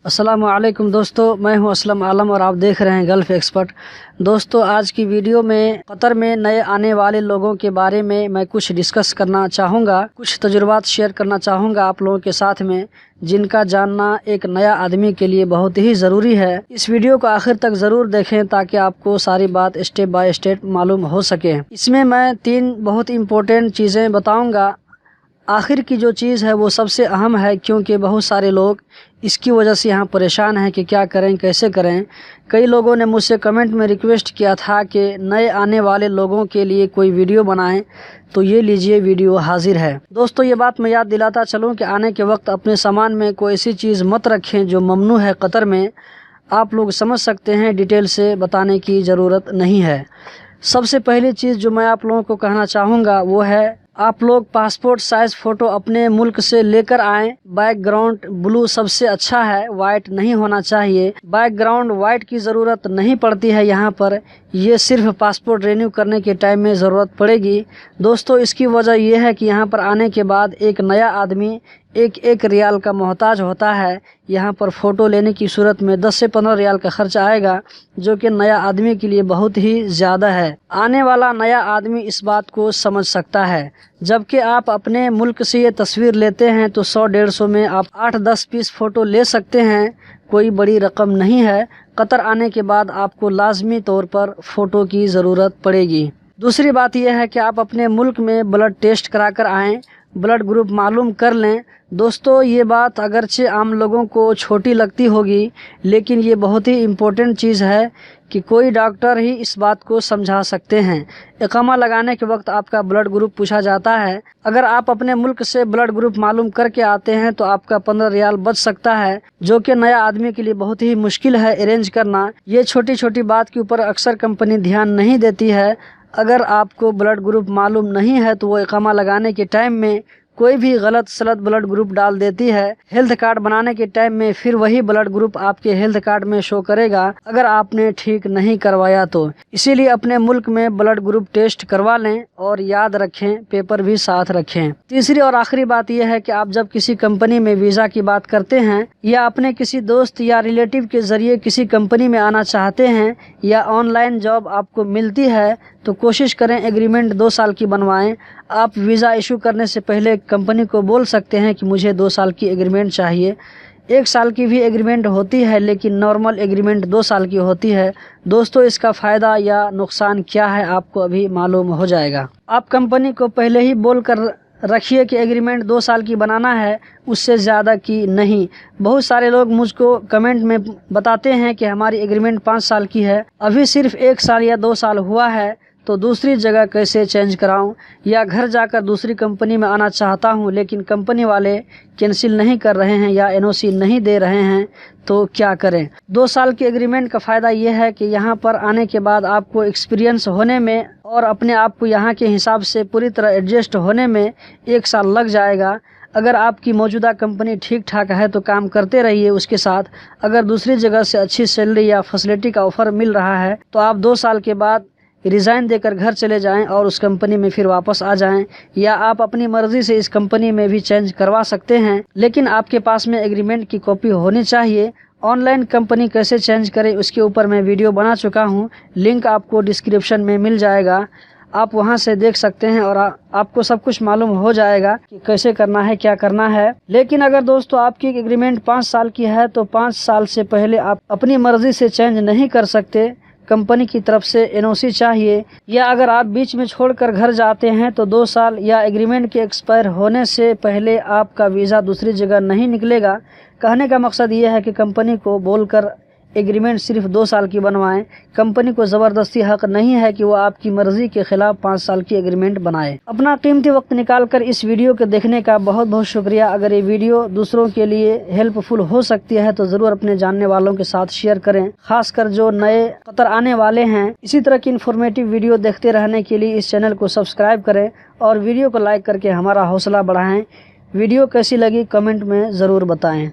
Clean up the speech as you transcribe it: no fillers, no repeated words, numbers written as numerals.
अस्सलाम वालेकुम दोस्तों, मैं हूं असलम आलम और आप देख रहे हैं गल्फ़ एक्सपर्ट। दोस्तों, आज की वीडियो में कतर में नए आने वाले लोगों के बारे में मैं कुछ डिस्कस करना चाहूँगा, कुछ तजुर्बात शेयर करना चाहूँगा आप लोगों के साथ में, जिनका जानना एक नया आदमी के लिए बहुत ही ज़रूरी है। इस वीडियो को आखिर तक ज़रूर देखें ताकि आपको सारी बात स्टेप बाय स्टेप मालूम हो सके। इसमें मैं 3 बहुत इम्पोर्टेंट चीज़ें बताऊँगा। आखिर की जो चीज़ है वो सबसे अहम है, क्योंकि बहुत सारे लोग इसकी वजह से यहाँ परेशान हैं कि क्या करें, कैसे करें। कई लोगों ने मुझसे कमेंट में रिक्वेस्ट किया था कि नए आने वाले लोगों के लिए कोई वीडियो बनाएं, तो ये लीजिए वीडियो हाजिर है। दोस्तों, ये बात मैं याद दिलाता चलूँ कि आने के वक्त अपने सामान में कोई ऐसी चीज़ मत रखें जो ममनू है कतर में। आप लोग समझ सकते हैं, डिटेल से बताने की ज़रूरत नहीं है। सबसे पहली चीज़ जो मैं आप लोगों को कहना चाहूँगा वो है, आप लोग पासपोर्ट साइज़ फ़ोटो अपने मुल्क से लेकर आएँ। बैकग्राउंड ब्लू सबसे अच्छा है, वाइट नहीं होना चाहिए। बैकग्राउंड वाइट की ज़रूरत नहीं पड़ती है यहाँ पर, ये सिर्फ पासपोर्ट रिन्यू करने के टाइम में ज़रूरत पड़ेगी। दोस्तों, इसकी वजह यह है कि यहाँ पर आने के बाद एक नया आदमी एक रियाल का मोहताज होता है। यहाँ पर फ़ोटो लेने की सूरत में 10 से 15 रियाल का खर्च आएगा, जो कि नया आदमी के लिए बहुत ही ज़्यादा है। आने वाला नया आदमी इस बात को समझ सकता है। जबकि आप अपने मुल्क से ये तस्वीर लेते हैं तो 100-150 में आप 8-10 पीस फ़ोटो ले सकते हैं, कोई बड़ी रकम नहीं है। कतर आने के बाद आपको लाजमी तौर पर फ़ोटो की ज़रूरत पड़ेगी। दूसरी बात यह है कि आप अपने मुल्क में ब्लड टेस्ट करा कर आएँ, ब्लड ग्रुप मालूम कर लें। दोस्तों, ये बात अगरचे आम लोगों को छोटी लगती होगी, लेकिन ये बहुत ही इम्पोर्टेंट चीज़ है कि कोई डॉक्टर ही इस बात को समझा सकते हैं। इकामा लगाने के वक्त आपका ब्लड ग्रुप पूछा जाता है। अगर आप अपने मुल्क से ब्लड ग्रुप मालूम करके आते हैं तो आपका 15 रियाल बच सकता है, जो कि नया आदमी के लिए बहुत ही मुश्किल है अरेंज करना। ये छोटी छोटी बात के ऊपर अक्सर कंपनी ध्यान नहीं देती है। अगर आपको ब्लड ग्रुप मालूम नहीं है तो वो इकामा लगाने के टाइम में कोई भी गलत सलत ब्लड ग्रुप डाल देती है। हेल्थ कार्ड बनाने के टाइम में फिर वही ब्लड ग्रुप आपके हेल्थ कार्ड में शो करेगा अगर आपने ठीक नहीं करवाया तो। इसीलिए अपने मुल्क में ब्लड ग्रुप टेस्ट करवा लें और याद रखें, पेपर भी साथ रखें। तीसरी और आखिरी बात यह है कि आप जब किसी कंपनी में वीज़ा की बात करते हैं या अपने किसी दोस्त या रिलेटिव के ज़रिए किसी कंपनी में आना चाहते हैं या ऑनलाइन जॉब आपको मिलती है, तो कोशिश करें एग्रीमेंट 2 साल की बनवाएं। आप वीज़ा इशू करने से पहले कंपनी को बोल सकते हैं कि मुझे 2 साल की एग्रीमेंट चाहिए। 1 साल की भी एग्रीमेंट होती है, लेकिन नॉर्मल एग्रीमेंट 2 साल की होती है। दोस्तों, इसका फ़ायदा या नुकसान क्या है आपको अभी मालूम हो जाएगा। आप कंपनी को पहले ही बोल कर रखिए कि एग्रीमेंट 2 साल की बनाना है, उससे ज़्यादा की नहीं। बहुत सारे लोग मुझको कमेंट में बताते हैं कि हमारी एग्रीमेंट 5 साल की है, अभी सिर्फ 1 साल या 2 साल हुआ है, तो दूसरी जगह कैसे चेंज कराऊं, या घर जाकर दूसरी कंपनी में आना चाहता हूं लेकिन कंपनी वाले कैंसिल नहीं कर रहे हैं या एनओसी नहीं दे रहे हैं, तो क्या करें। 2 साल के एग्रीमेंट का फ़ायदा यह है कि यहाँ पर आने के बाद आपको एक्सपीरियंस होने में और अपने आप को यहाँ के हिसाब से पूरी तरह एडजस्ट होने में 1 साल लग जाएगा। अगर आपकी मौजूदा कंपनी ठीक ठाक है तो काम करते रहिए उसके साथ। अगर दूसरी जगह से अच्छी सैलरी या फैसिलिटी का ऑफ़र मिल रहा है तो आप 2 साल के बाद रिज़ाइन देकर घर चले जाएं और उस कंपनी में फिर वापस आ जाएं, या आप अपनी मर्ज़ी से इस कंपनी में भी चेंज करवा सकते हैं, लेकिन आपके पास में एग्रीमेंट की कॉपी होनी चाहिए। ऑनलाइन कंपनी कैसे चेंज करें उसके ऊपर मैं वीडियो बना चुका हूं, लिंक आपको डिस्क्रिप्शन में मिल जाएगा, आप वहां से देख सकते हैं और आपको सब कुछ मालूम हो जाएगा कि कैसे करना है, क्या करना है। लेकिन अगर दोस्तों आपकी एग्रीमेंट 5 साल की है तो 5 साल से पहले आप अपनी मर्ज़ी से चेंज नहीं कर सकते, कंपनी की तरफ से एनओसी चाहिए। या अगर आप बीच में छोड़कर घर जाते हैं तो 2 साल या एग्रीमेंट के एक्सपायर होने से पहले आपका वीज़ा दूसरी जगह नहीं निकलेगा। कहने का मकसद ये है कि कंपनी को बोलकर एग्रीमेंट सिर्फ 2 साल की बनवाएं। कंपनी को ज़बरदस्ती हक नहीं है कि वो आपकी मर्ज़ी के ख़िलाफ़ 5 साल की एग्रीमेंट बनाए। अपना कीमती वक्त निकाल कर इस वीडियो को देखने का बहुत बहुत शुक्रिया। अगर ये वीडियो दूसरों के लिए हेल्पफुल हो सकती है तो ज़रूर अपने जानने वालों के साथ शेयर करें, खासकर जो नए कतर आने वाले हैं। इसी तरह की इन्फॉर्मेटिव वीडियो देखते रहने के लिए इस चैनल को सब्सक्राइब करें और वीडियो को लाइक करके हमारा हौसला बढ़ाएँ। वीडियो कैसी लगी कमेंट में ज़रूर बताएँ।